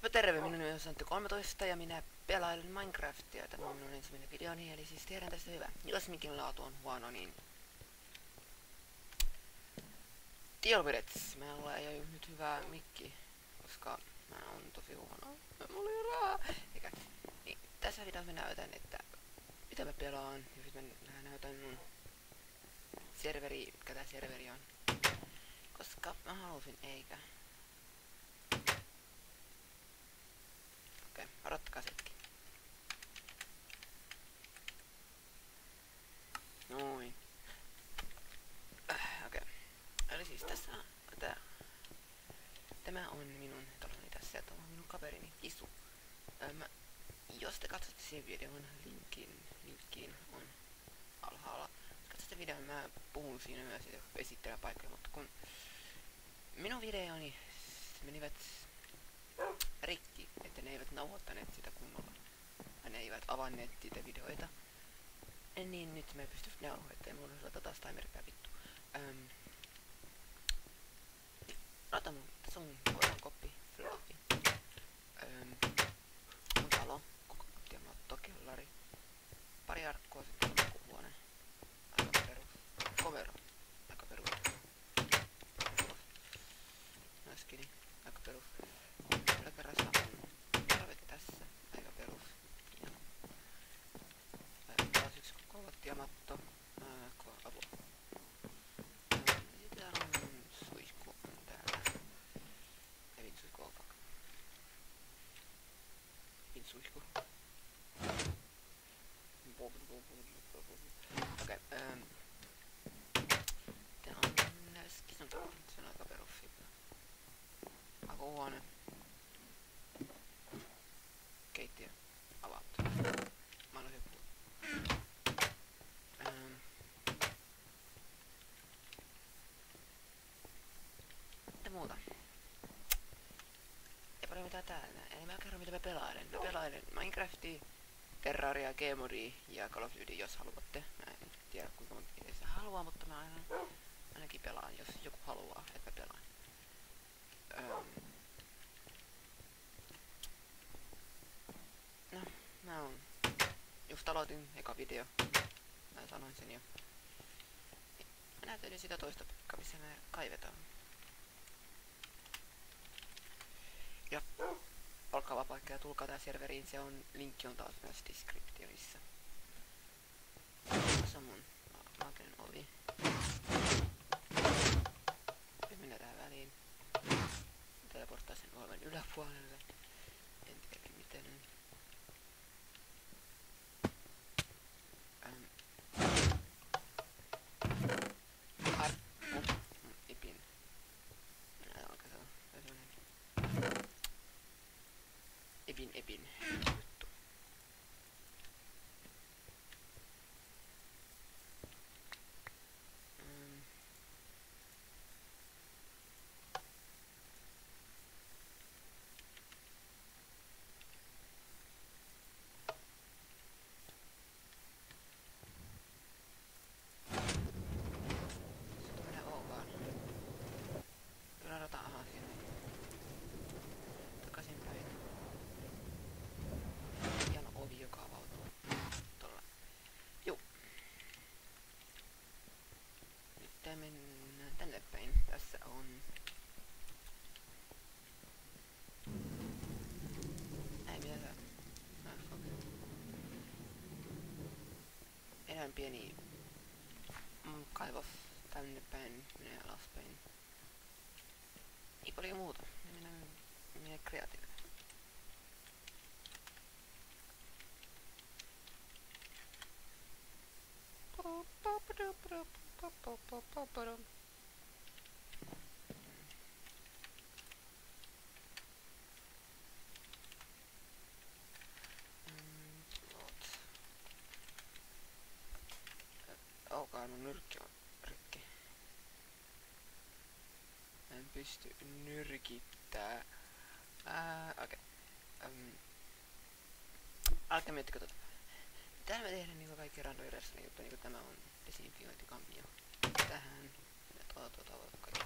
Heippa terve, minun nimi on Santti 13 ja minä pelailen Minecraftia. Tämä on minun ensimmäinen videoni, eli siis tiedän tästä hyvä. Jos mikin laatu on huono, niin... Deal with it. Meillä ei ole nyt hyvää mikki, koska mä oon tosi huono. Mulla ei ole rahaa. Eikä. Niin, tässä videossa mä näytän, että mitä mä pelaan. Ja sitten mä näytän mun serveri, mikä tää serveri on. Koska mä halusin, eikä. Okei, odottakaa hetki. Noin. Okei. Eli siis tässä tämä on minun taloni tässä ja tämä on minun kaverini Isu. Jos te katsotte sen videon, linkkiin on alhaalla. Jos katsotte videon, mä puhun siinä myös esittelypaikkoja, mutta kun minun videoni menivät rikki, että ne eivät nauhoittaneet sitä kunnolla. Ne eivät avanneet niitä videoita. Niin nyt mä pystyn nauhoittamaan, mulla on taas timeripää vittu. Ota mun, tässä on mun koppi, fluffy. Mun talo, koko matto, kellari. Pari arkkua, sitten on huone. Aika perus. Komero. Aika perus. Naskini. Aika perus. Yläkerrassa on karvetti tässä. Aika perus. Taas yksi koko lattiamatto. Apua. Sitten täällä on suihku. Täällä. Evin suihku on kaka. Evin suihku. Okei. Tää on skison talo. Se on aika perussi. Aika huone. Keittiö. Avattu. Mä annan joku. Mitä muuta? Ei paljon mitään täällä. Eli mä kerron mitä mä pelailen. Mä pelailen Minecraftia, Terraria, Gmodia ja Call of Duty, jos haluatte. Mä en tiedä kuinka monta sitä haluaa, mutta mä ainakin pelaan, jos joku haluaa, että mä pelaan. No, mä oon just aloitin eka video. Mä sanoin sen jo. Mä näytän sitä toista paikkaa, missä me kaivetaan. Ja olkaa paikka ja tulkaa tää serveriin, se on, linkki on taas myös descriptionissa. Tässä on mun maaginen ovi. Nyt mennään tähän väliin. Teleporttaa sen oven yläpuolelle. En tiedä miten. Arkku. Ipin. Epin juttu. Sitten mennään Okaan. Kyllä rata siinä. Takaisinpäin. Hieno ovi, joka avautuu tuolla. Juu. Nyt mennään tänne päin. Tässä on... Ei mitä tää? Enää pieni kaivos tänne päin, menee alaspäin. Ei paljon muuta. Mennään kreatiivinen. Okaan mun nyrkki on rikki. Mä en pysty nyrkittää. Okei. Älkää miettikö tota. Täällä mä tehdään niinku kaikki randoireissa juttu, niinku tämä on desinfiointikammio. Tähän.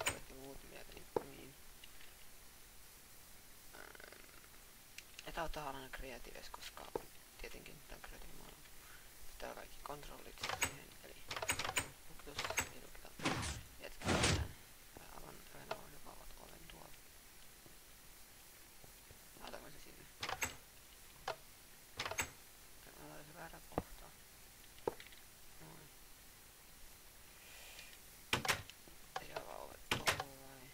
Kaikki muut mieltä niin. tää on tällainen Creatives, koska tietenkin tää on Creative maailma. Täällä kaikki kontrollit siihen, eli lukitus, ei lukita. Jätetään aivan joka ovat olen tuolla. Laitaanko se sinne? Mä laitan se väärä kohta. Noin. Ei avaa ovet tuolla vai?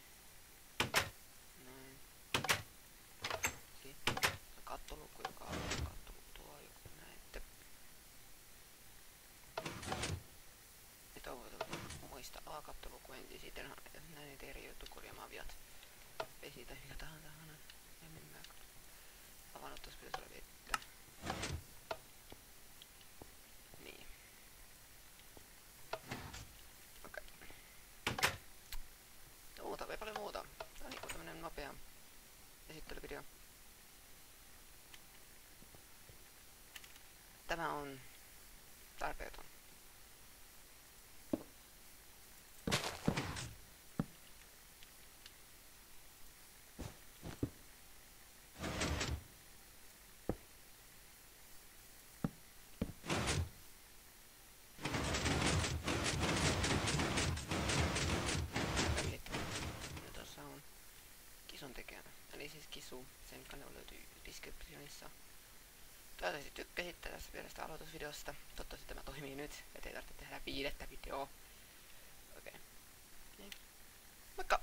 Noin. Sitten se kattolukku, joka on kattolukku tuo, joku näette. Nyt on voitu muistaa A-kattoluku ensin, sitten näin eri juttu korjaamaan viat. Vesi tai mikä tahansa. En mä avannut, tossa pitäisi olla vettä. Niin. Okei. No muuta, ei paljon muuta. Tää on niinku tämmönen nopea esittelyvideo. Tämä on tarpeeton. Kisun tekemä. Eli siis Kisu, sen kanava löytyy descriptionissa. Toivottavasti tykkäsitte tästä pienesta aloitusvideosta. Toivottavasti tämä toimii nyt, ettei tarvitse tehdä 5. videoa. Okei. Niin. Moikka!